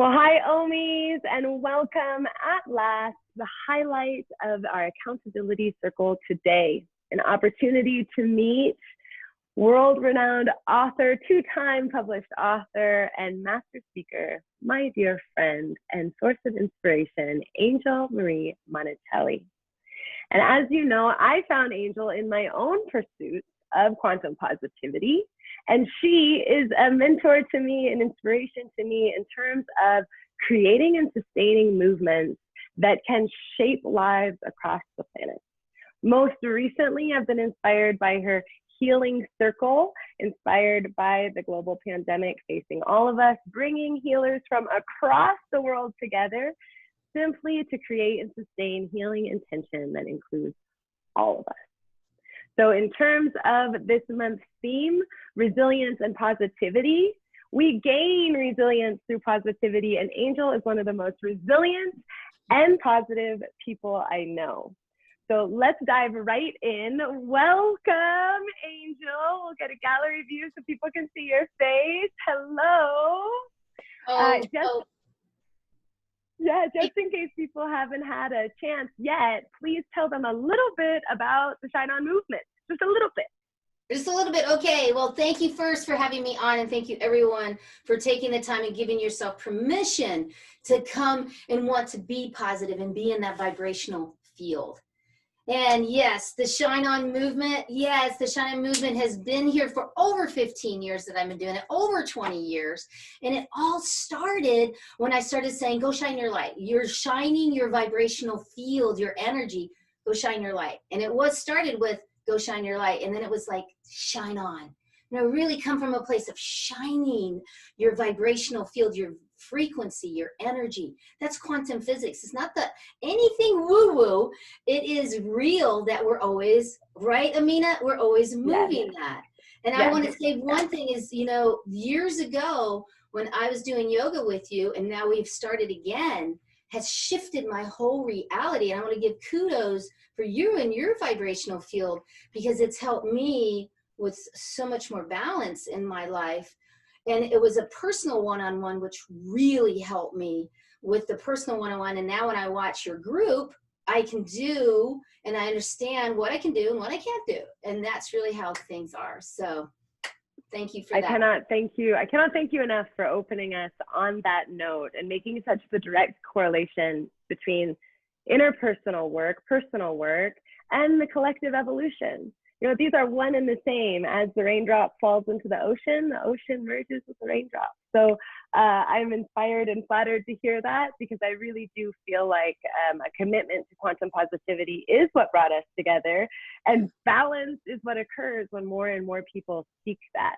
Well, hi, Omis, and welcome at last to the highlight of our accountability circle today, an opportunity to meet world-renowned author, two-time published author, and master speaker, my dear friend and source of inspiration, Angel Marie Monachelli. And as you know, I found Angel in my own pursuit of quantum positivity. And she is a mentor to me, an inspiration to me in terms of creating and sustaining movements that can shape lives across the planet. Most recently, I've been inspired by her Healing Circle, inspired by the global pandemic facing all of us, bringing healers from across the world together simply to create and sustain healing intention that includes all of us. So in terms of this month's theme, resilience and positivity, we gain resilience through positivity, and Angel is one of the most resilient and positive people I know. So let's dive right in. Welcome, Angel. We'll get a gallery view so people can see your face. Hello. Just in case people haven't had a chance yet, please tell them a little bit about the Shine On movement. Just a little bit. Just a little bit. Okay. Well, thank you first for having me on, and thank you everyone for taking the time and giving yourself permission to come and want to be positive and be in that vibrational field. And yes, the Shine On movement. Yes, the Shine On movement has been here for over 15 years that I've been doing it, over 20 years. And it all started when I started saying, go shine your light. You're shining your vibrational field, your energy, go shine your light. And it was started with go shine your light. And then it was like, shine on. Really come from a place of shining your vibrational field, your frequency, your energy. That's quantum physics. It's not anything woo-woo. It is real that we're always, right, Aminah? We're always moving that. And I want to say one thing is, years ago when I was doing yoga with you, and now we've started again, has shifted my whole reality. And I want to give kudos for you and your vibrational field, because it's helped me with so much more balance in my life. And it was a personal one-on-one, which really helped me with the personal one-on-one. And now when I watch your group, I can do, and I understand what I can do and what I can't do. And that's really how things are. So thank you for that. I cannot thank you enough for opening us on that note and making such the direct correlation between interpersonal work, personal work, and the collective evolution. These are one and the same. As the raindrop falls into the ocean merges with the raindrop. So I'm inspired and flattered to hear that, because I really do feel like a commitment to quantum positivity is what brought us together. And balance is what occurs when more and more people seek that,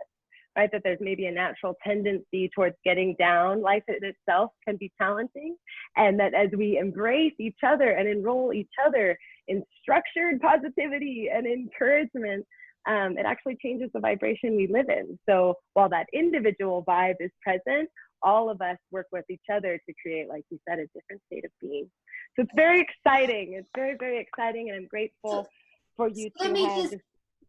right? That there's maybe a natural tendency towards getting down. Life in itself can be challenging. And that as we embrace each other and enroll each other in structured positivity and encouragement, it actually changes the vibration we live in. So while that individual vibe is present, all of us work with each other to create, like you said, a different state of being. So it's very exciting. It's very, very exciting. And I'm grateful for you to have.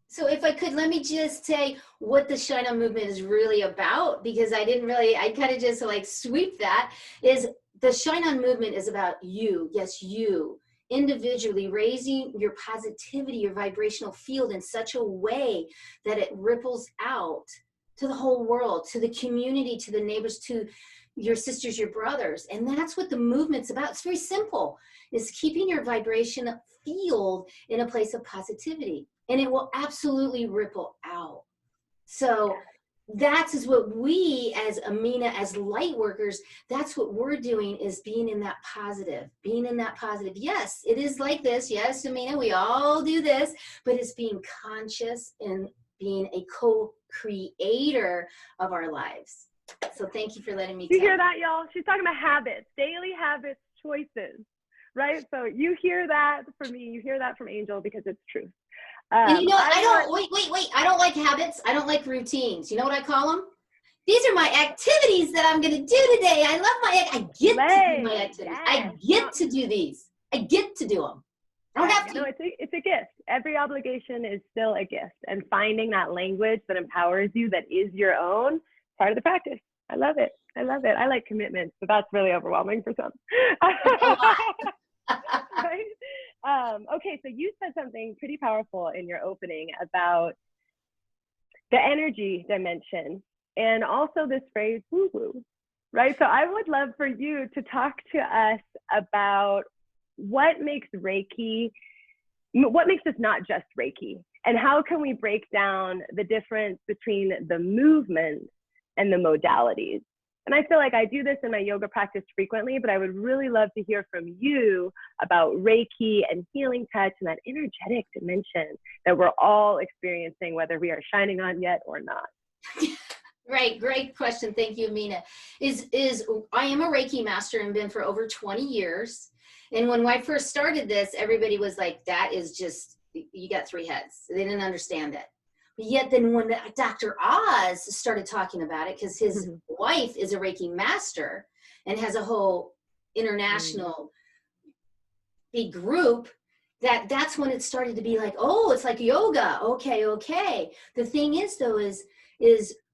So if I could, let me just say what the Shine On movement is really about, because I kind of just like sweep that, is the Shine On movement is about you. Yes, you. Individually raising your positivity, your vibrational field in such a way that it ripples out to the whole world, to the community, to the neighbors, to your sisters, your brothers. And that's what the movement's about. It's very simple. It's keeping your vibration field in a place of positivity, and it will absolutely ripple out. So that is what we as Aminah, as light workers, that's what we're doing, is being in that positive, Yes, it is like this. Yes, Aminah, we all do this, but it's being conscious and being a co-creator of our lives. So thank you for letting me You hear that, y'all? She's talking about habits, daily habits, choices, right? So you hear that from me, you hear that from Angel, because it's true. And I don't like habits. I don't like routines. You know what I call them? These are my activities that I'm going to do today. I get to do my activities. Yes. I get to do these. I get to do them. I don't have to. No, it's a gift. Every obligation is still a gift. And finding that language that empowers you, that is your own, part of the practice. I love it. I love it. I like commitment, so that's really overwhelming for some. A lot. Right? Okay, so you said something pretty powerful in your opening about the energy dimension and also this phrase woo-woo, right? So I would love for you to talk to us about what makes Reiki, what makes this not just Reiki, and how can we break down the difference between the movement and the modalities. And I feel like I do this in my yoga practice frequently, but I would really love to hear from you about Reiki and healing touch and that energetic dimension that we're all experiencing, whether we are shining on yet or not. Right, great question. Thank you, Aminah. I am a Reiki master and been for over 20 years. And when I first started this, everybody was like, that is just, you got three heads. They didn't understand it. But yet then when Dr. Oz started talking about it, because his wife is a Reiki master and has a whole international big group, that's when it started to be like, oh, it's like yoga. Okay. The thing is though, is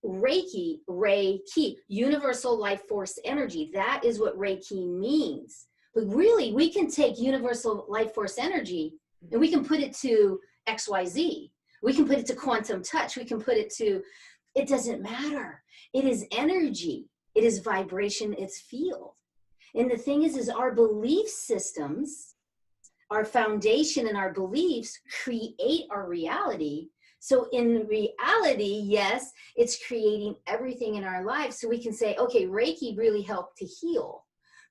Reiki, universal life force energy. That is what Reiki means. But really, we can take universal life force energy and we can put it to XYZ. We can put it to quantum touch. We can put it to, it doesn't matter. It is energy. It is vibration. It's field. And the thing is our belief systems, our foundation and our beliefs create our reality. So in reality, yes, it's creating everything in our lives. So we can say, okay, Reiki really helped to heal.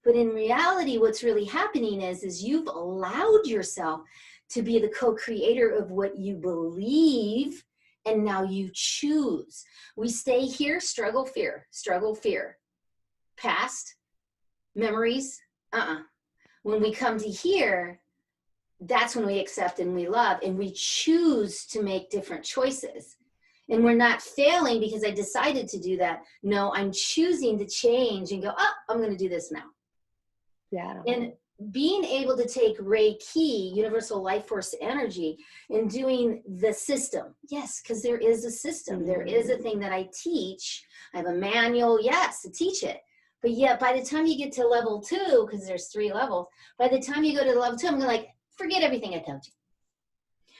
But in reality, what's really happening is you've allowed yourself to be the co-creator of what you believe, and now you choose. We stay here, struggle, fear, past, memories, When we come to here, that's when we accept and we love, and we choose to make different choices. And we're not failing because I decided to do that. No, I'm choosing to change and go, oh, I'm going to do this now. Yeah. And being able to take Reiki, universal life force energy, and doing the system. Yes, because there is a system. There is a thing that I teach. I have a manual, yes, to teach it. But yet by the time you get to level 2, because there's 3 levels, by the time you go to level 2, I'm going to forget everything I told you.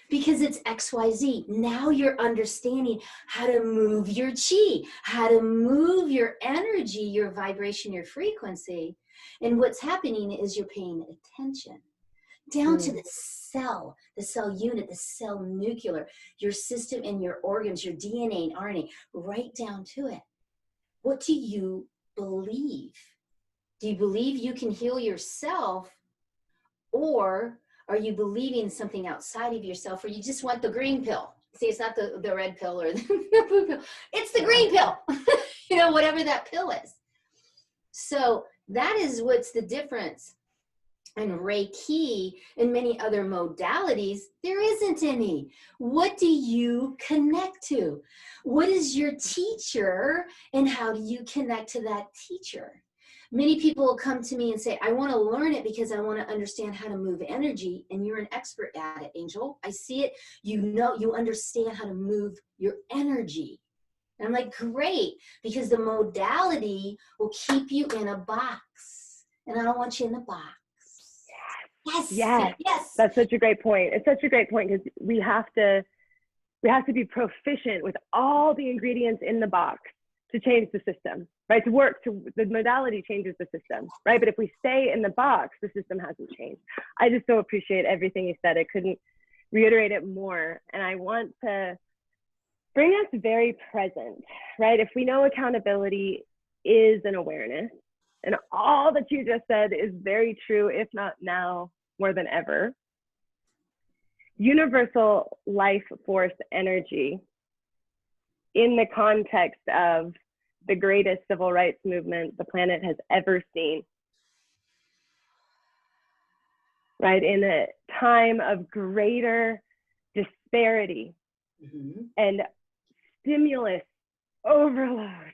Because it's XYZ. Now you're understanding how to move your chi, how to move your energy, your vibration, your frequency. And what's happening is you're paying attention down to the cell unit, the cell nuclear, your system and your organs, your DNA and RNA, right down to it. What do you believe? Do you believe you can heal yourself, or are you believing something outside of yourself, or you just want the green pill? See, it's not the red pill or the blue pill. It's the green pill, whatever that pill is. So that is what's the difference. And Reiki and many other modalities, there isn't any. What do you connect to? What is your teacher, and how do you connect to that teacher? Many people will come to me and say, I want to learn it because I want to understand how to move energy. And you're an expert at it, Angel. I see it. You understand how to move your energy. And I'm like, great, because the modality will keep you in a box. And I don't want you in the box. Yes. That's such a great point. It's such a great point, because we have to be proficient with all the ingredients in the box to change the system, right? The modality changes the system, right? But if we stay in the box, the system hasn't changed. I just so appreciate everything you said. I couldn't reiterate it more. And I want to bring us very present, right? If we know accountability is an awareness, and all that you just said is very true, if not now more than ever, universal life force energy in the context of the greatest civil rights movement the planet has ever seen, right? In a time of greater disparity and stimulus overload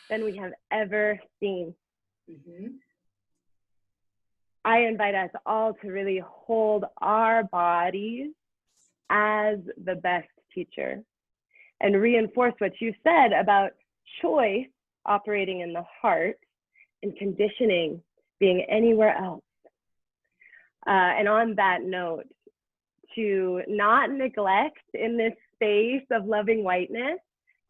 than we have ever seen. I invite us all to really hold our bodies as the best teacher and reinforce what you said about choice operating in the heart and conditioning being anywhere else. And on that note, to not neglect in this space of loving whiteness,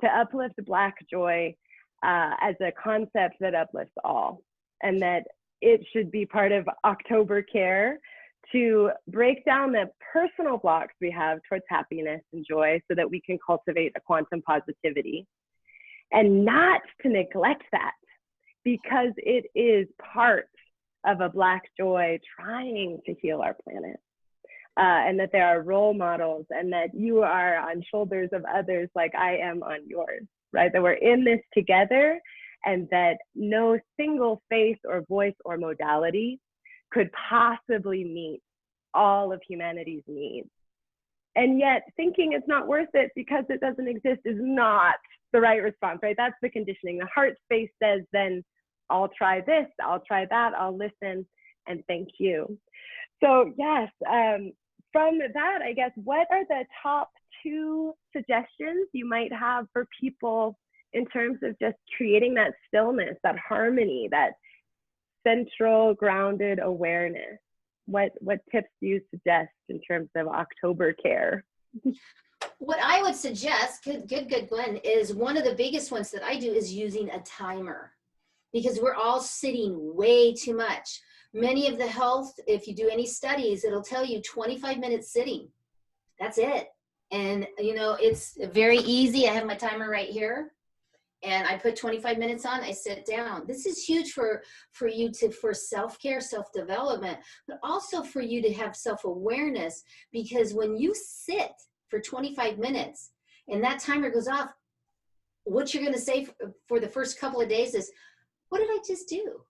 to uplift Black joy as a concept that uplifts all, and that it should be part of October care to break down the personal blocks we have towards happiness and joy so that we can cultivate a quantum positivity, and not to neglect that, because it is part of a Black joy trying to heal our planet. And that there are role models, and that you are on shoulders of others like I am on yours, right? That we're in this together, and that no single face or voice or modality could possibly meet all of humanity's needs. And yet thinking it's not worth it because it doesn't exist is not the right response, right? That's the conditioning. The heart space says, then I'll try this, I'll try that, I'll listen, and thank you. So yes, from that, I guess, what are the top 2 suggestions you might have for people in terms of just creating that stillness, that harmony, that central grounded awareness? What tips do you suggest in terms of October care? What I would suggest, good, Gwen, is one of the biggest ones that I do is using a timer, because we're all sitting way too much. Many of the health, if you do any studies, it'll tell you 25 minutes sitting. That's it. And, you know, it's very easy. I have my timer right here, and I put 25 minutes on, I sit down. This is huge for you for self-care, self-development, but also for you to have self-awareness, because when you sit for 25 minutes and that timer goes off, what you're going to say for the first couple of days is, what did I just do?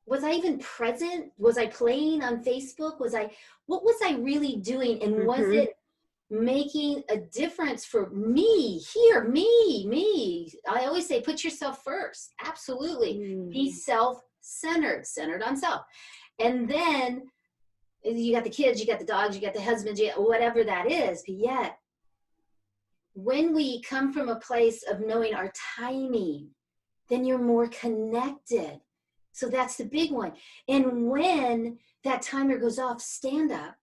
Was I even present? Was I playing on Facebook? What was I really doing? And was it making a difference for me here, me? I always say, put yourself first. Absolutely. Be self-centered, centered on self. And then you got the kids, you got the dogs, you got the husband, whatever that is. But yet, when we come from a place of knowing our timing, then you're more connected. So that's the big one. And when that timer goes off, stand up.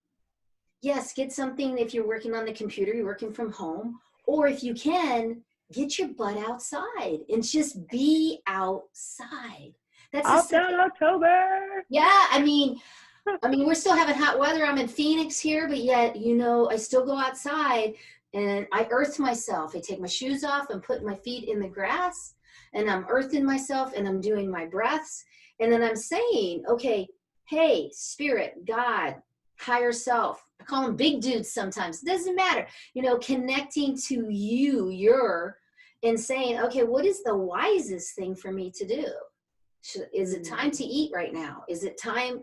Yes, get something. If you're working on the computer, you're working from home, or if you can, get your butt outside and just be outside. That's October. Yeah, I mean, we're still having hot weather. I'm in Phoenix here, but yet, you know, I still go outside and I earth myself. I take my shoes off and put my feet in the grass, and I'm earthing myself, and I'm doing my breaths. And then I'm saying, okay, hey, spirit, God, higher self. I call them big dudes sometimes. It doesn't matter. You know, connecting to you, and saying, okay, what is the wisest thing for me to do? Is it time to eat right now? Is it time,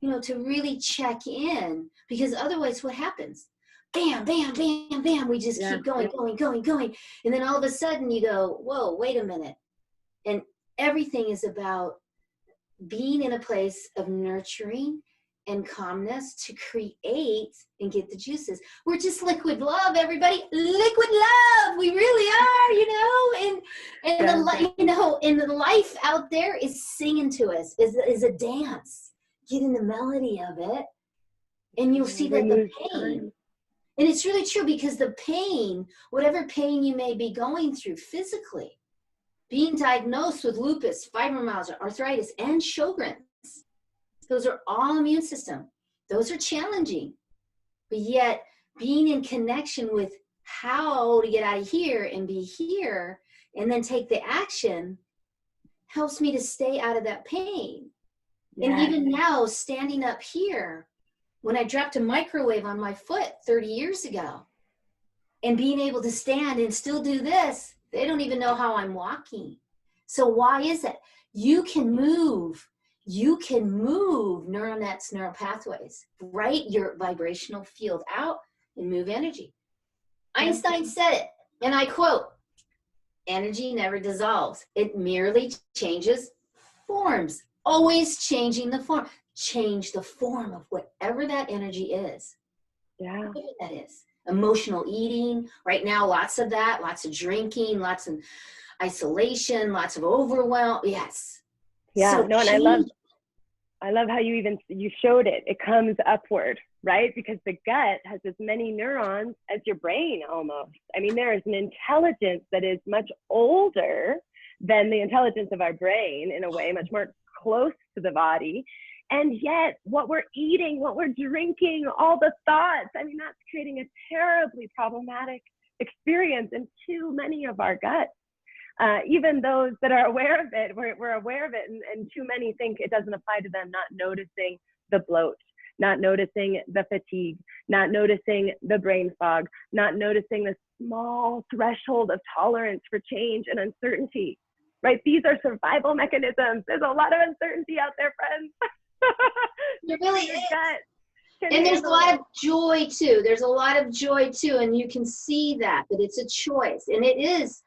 you know, to really check in? Because otherwise what happens? Bam, bam, bam, bam. We just keep going. And then all of a sudden you go, whoa, wait a minute. And everything is about being in a place of nurturing and calmness to create and get the juices. We're just liquid love, everybody. Liquid love. We really are, you know. And the life out there is singing to us. Is a dance. Get in the melody of it, and you'll see that the pain. And it's really true, because the pain, whatever pain you may be going through physically, being diagnosed with lupus, fibromyalgia, arthritis, and Sjogren's, those are all immune system. Those are challenging. But yet, being in connection with how to get out of here and be here, and then take the action, helps me to stay out of that pain. Yes. And even now, standing up here, when I dropped a microwave on my foot 30 years ago, and being able to stand and still do this, they don't even know how I'm walking. So why is it? You can move neural nets, neural pathways, write your vibrational field out and move energy. Einstein said it, and I quote, energy never dissolves. It merely changes forms, always changing the form. Change the form of whatever that energy is. Yeah. Whatever that is. Emotional eating, right now, lots of that, lots of drinking, lots of isolation, lots of overwhelm. Yes. Yeah, So no, and change. I love how you showed it. It comes upward, right? Because the gut has as many neurons as your brain almost. I mean, there is an intelligence that is much older than the intelligence of our brain in a way, much more close to the body. And yet what we're eating, what we're drinking, all the thoughts, I mean, that's creating a terribly problematic experience in too many of our guts. Even those that are aware of it, we're aware of it, and too many think it doesn't apply to them, not noticing the bloat, not noticing the fatigue, not noticing the brain fog, not noticing the small threshold of tolerance for change and uncertainty, right? These are survival mechanisms. There's a lot of uncertainty out there, friends. There really Your is. gut And there's a lot of joy too. There's a lot of joy too, and you can see that it's a choice. And it is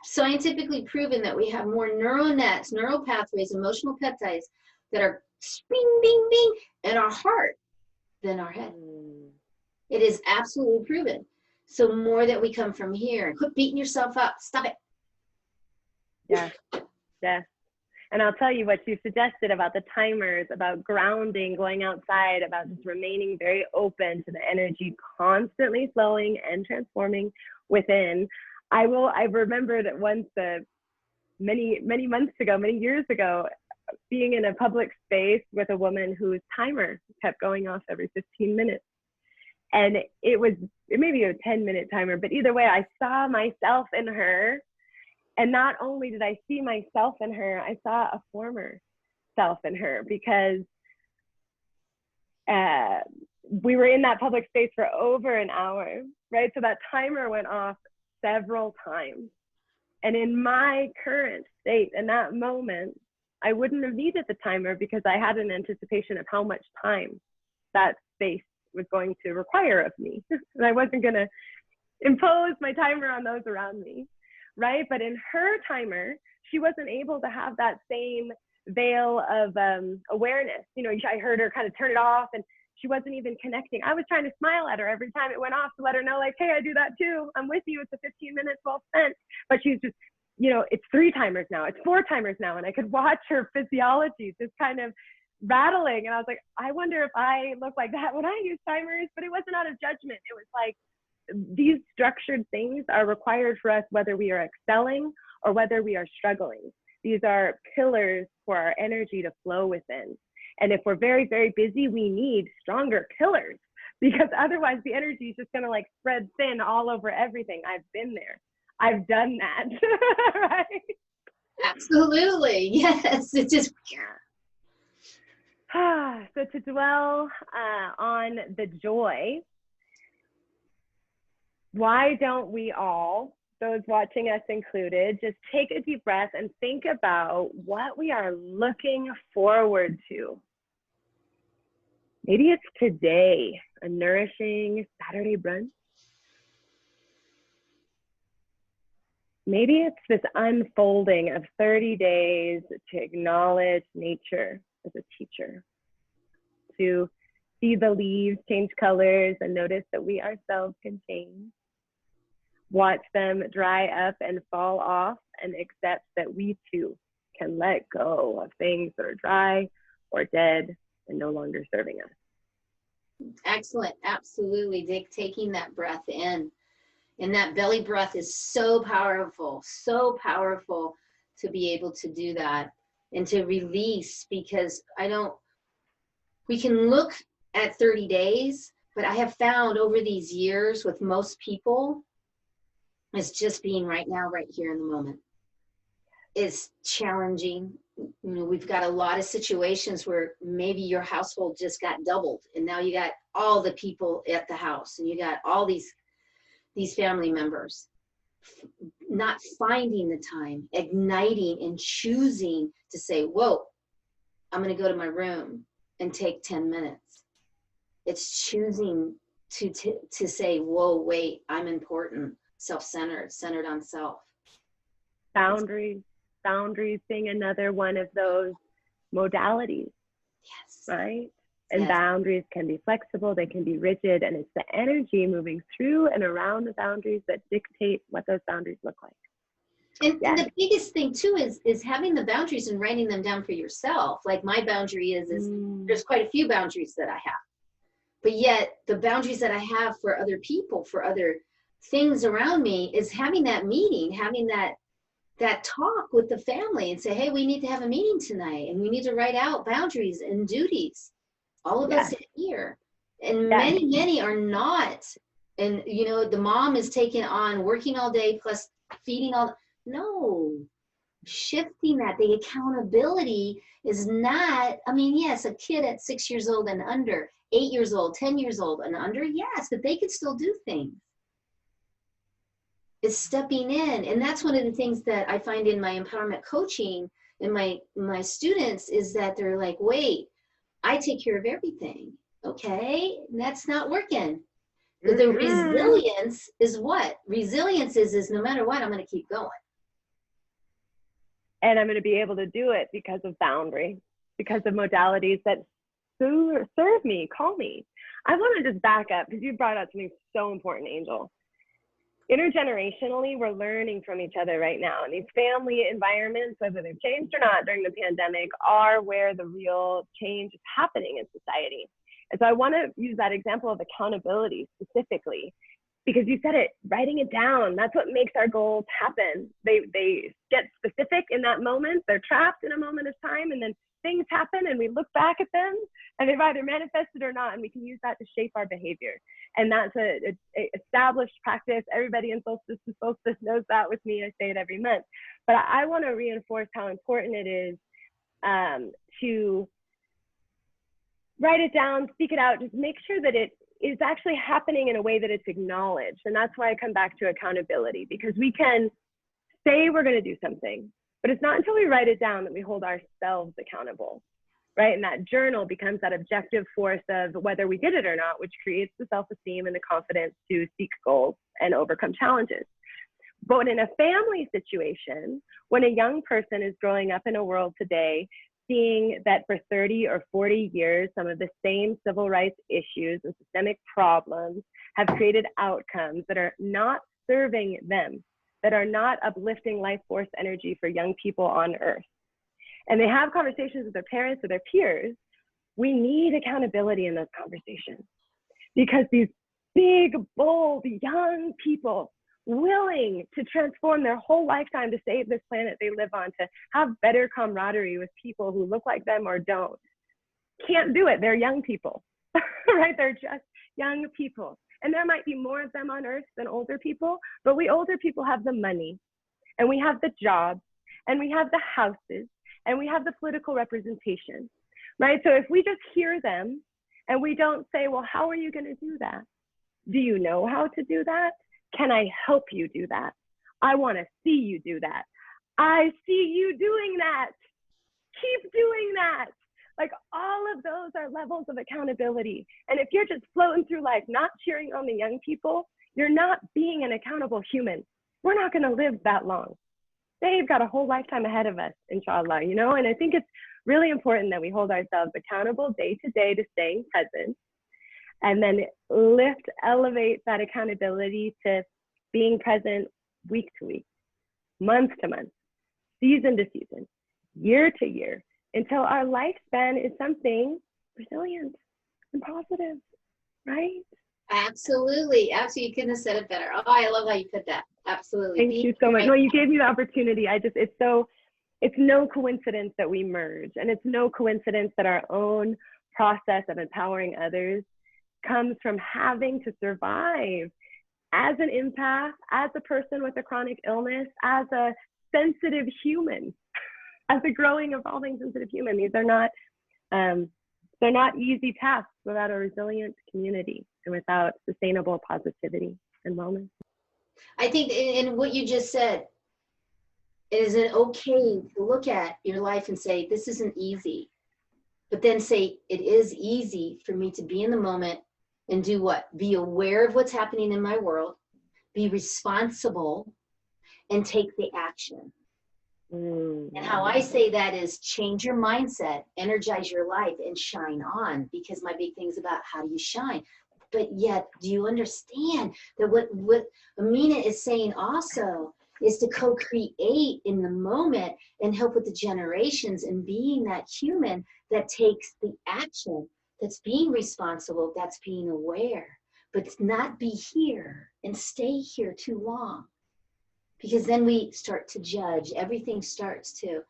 scientifically proven that we have more neural nets, neural pathways, emotional peptides that are bing, bing, bing in our heart than our head. It is absolutely proven. So more that we come from here, and quit beating yourself up. Stop it. Yeah, yeah. And I'll tell you what you suggested about the timers, about grounding, going outside, about just remaining very open to the energy constantly flowing and transforming within. I remembered once, many years ago, being in a public space with a woman whose timer kept going off every 15 minutes. And it may be a 10-minute timer, but either way, I saw myself in her. And not only did I see myself in her, I saw a former self in her, because we were in that public space for over an hour, right? So that timer went off several times. And in my current state, in that moment, I wouldn't have needed the timer, because I had an anticipation of how much time that space was going to require of me. And I wasn't going to impose my timer on those around me. Right? But in her timer, she wasn't able to have that same veil of awareness. You know, I heard her kind of turn it off, and she wasn't even connecting. I was trying to smile at her every time it went off to let her know, like, hey, I do that too. I'm with you. It's a 15 minutes well spent. But she's just, you know, it's 3 timers now. It's 4 timers now. And I could watch her physiology just kind of rattling. And I was like, I wonder if I look like that when I use timers. But it wasn't out of judgment. It was like, these structured things are required for us, whether we are excelling or whether we are struggling. These are pillars for our energy to flow within. And if we're very, very busy, we need stronger pillars, because otherwise the energy is just going to like spread thin all over everything. I've been there. I've done that. Right? Absolutely. Yes. It's just. So to dwell on the joy, why don't we all, those watching us included, just take a deep breath and think about what we are looking forward to. Maybe it's today, a nourishing Saturday brunch. Maybe it's this unfolding of 30 days to acknowledge nature as a teacher, to see the leaves change colors and notice that we ourselves can change. Watch them dry up and fall off, and accept that we too can let go of things that are dry or dead and no longer serving us. Excellent. Absolutely. Dick, taking that breath in. And that belly breath is so powerful to be able to do that and to release, because we can look at 30 days, but I have found over these years with most people, it's just being right now, right here in the moment. It's challenging. You know, we've got a lot of situations where maybe your household just got doubled, and now you got all the people at the house, and you got all these family members. Not finding the time, igniting and choosing to say, whoa, I'm going to go to my room and take 10 minutes. It's choosing to say, whoa, wait, I'm important. Self-centered, centered on self. Boundaries being another one of those modalities. Yes. Right? And yes. Boundaries can be flexible, they can be rigid, and it's the energy moving through and around the boundaries that dictate what those boundaries look like. And Yes. the biggest thing too is having the boundaries and writing them down for yourself. Like my boundary is there's quite a few boundaries that I have, but yet the boundaries that I have for other people, for other things around me, is having that meeting, having that talk with the family and say, hey, we need to have a meeting tonight and we need to write out boundaries and duties. All of us here. And many are not. And, you know, the mom is taking on working all day plus feeding all. No, shifting that. The accountability is not, I mean, yes, a kid at 6 years old and under, 8 years old, 10 years old and under, yes, but they could still do things. It's stepping in. And that's one of the things that I find in my empowerment coaching and my students is that they're like, wait, I take care of everything. Okay, that's not working. But the resilience is what? Resilience is no matter what, I'm going to keep going. And I'm going to be able to do it because of boundary, because of modalities that serve me, call me. I want to just back up because you brought up something so important, Angel. Intergenerationally, we're learning from each other right now. And these family environments, whether they've changed or not during the pandemic, are where the real change is happening in society. And so I want to use that example of accountability specifically, because you said it, writing it down, that's what makes our goals happen. They get specific in that moment. They're trapped in a moment of time, and then things happen and we look back at them and they've either manifested or not, and we can use that to shape our behavior. And that's a established practice. Everybody in Solstice to Solstice knows that with me. I say it every month. But I want to reinforce how important it is to write it down, speak it out, just make sure that it is actually happening in a way that it's acknowledged. And that's why I come back to accountability, because we can say we're going to do something, but it's not until we write it down that we hold ourselves accountable, right? And that journal becomes that objective force of whether we did it or not, which creates the self-esteem and the confidence to seek goals and overcome challenges. But in a family situation, when a young person is growing up in a world today, seeing that for 30 or 40 years, some of the same civil rights issues and systemic problems have created outcomes that are not serving them, that are not uplifting life force energy for young people on earth. And they have conversations with their parents or their peers. We need accountability in those conversations, because these big, bold, young people willing to transform their whole lifetime to save this planet they live on, to have better camaraderie with people who look like them or don't, can't do it. They're young people, right? They're just young people. And there might be more of them on earth than older people, but we older people have the money, and we have the jobs, and we have the houses, and we have the political representation, right? So if we just hear them and we don't say, well, how are you going to do that? Do you know how to do that? Can I help you do that? I want to see you do that. I see you doing that. Keep doing that. Like, all of those are levels of accountability. And if you're just floating through life, not cheering on the young people, you're not being an accountable human. We're not going to live that long. They've got a whole lifetime ahead of us, inshallah, you know? And I think it's really important that we hold ourselves accountable day to day to staying present, and then elevate that accountability to being present week to week, month to month, season to season, year to year, until our lifespan is something resilient and positive, right? Absolutely. Absolutely. You couldn't have said it better. Oh, I love how you put that. Absolutely. Thank you so much. No, you gave me the opportunity. It's no coincidence that we merge, and it's no coincidence that our own process of empowering others comes from having to survive as an empath, as a person with a chronic illness, as a sensitive human, as a growing, evolving sensitive human. These are not, they're not easy tasks without a resilient community and without sustainable positivity and wellness. I think in what you just said, is it okay to look at your life and say, this isn't easy, but then say, it is easy for me to be in the moment and do what? Be aware of what's happening in my world, be responsible, and take the action. And how I say that is change your mindset, energize your life, and shine on, because my big thing is about how do you shine. But yet, do you understand that what Aminah is saying also is to co-create in the moment and help with the generations and being that human that takes the action, that's being responsible, that's being aware, but not be here and stay here too long. Because then we start to judge, everything starts to,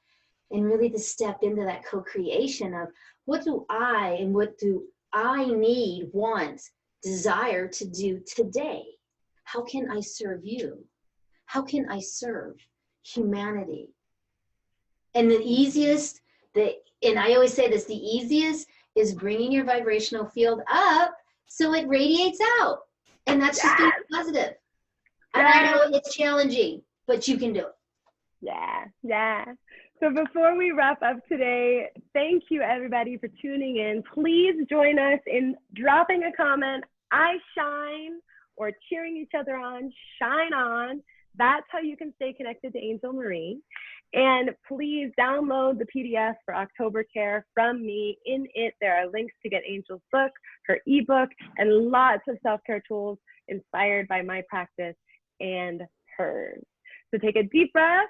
and really to step into that co-creation of what do I need, want, desire to do today? How can I serve you? How can I serve humanity? And the easiest, and I always say this, the easiest is bringing your vibrational field up so it radiates out. And that's just being positive. And I know it's challenging, but you can do it. Yeah. So before we wrap up today, thank you everybody for tuning in. Please join us in dropping a comment, I shine, or cheering each other on, shine on. That's how you can stay connected to Angel Marie. And please download the PDF for October Care from me. In it, there are links to get Angel's book, her ebook, and lots of self-care tools inspired by my practice and hers. So take a deep breath.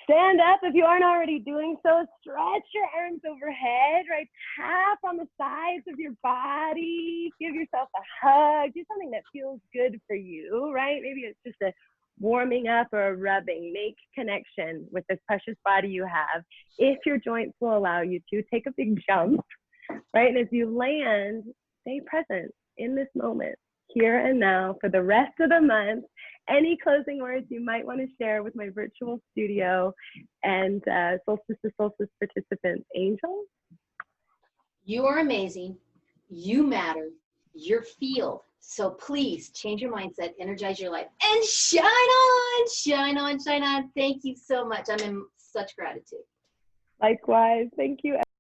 Stand up if you aren't already doing so. Stretch your arms overhead, right? Tap on the sides of your body. Give yourself a hug. Do something that feels good for you, right? Maybe it's just a warming up or a rubbing. Make connection with this precious body you have. If your joints will allow you to, take a big jump, right? And as you land, stay present in this moment, here and now, for the rest of the month. Any closing words you might want to share with my virtual studio and Solstice to Solstice participants? Angel? You are amazing. You matter. You're field. So please change your mindset, energize your life, and shine on, shine on, shine on. Thank you so much. I'm in such gratitude. Likewise. Thank you,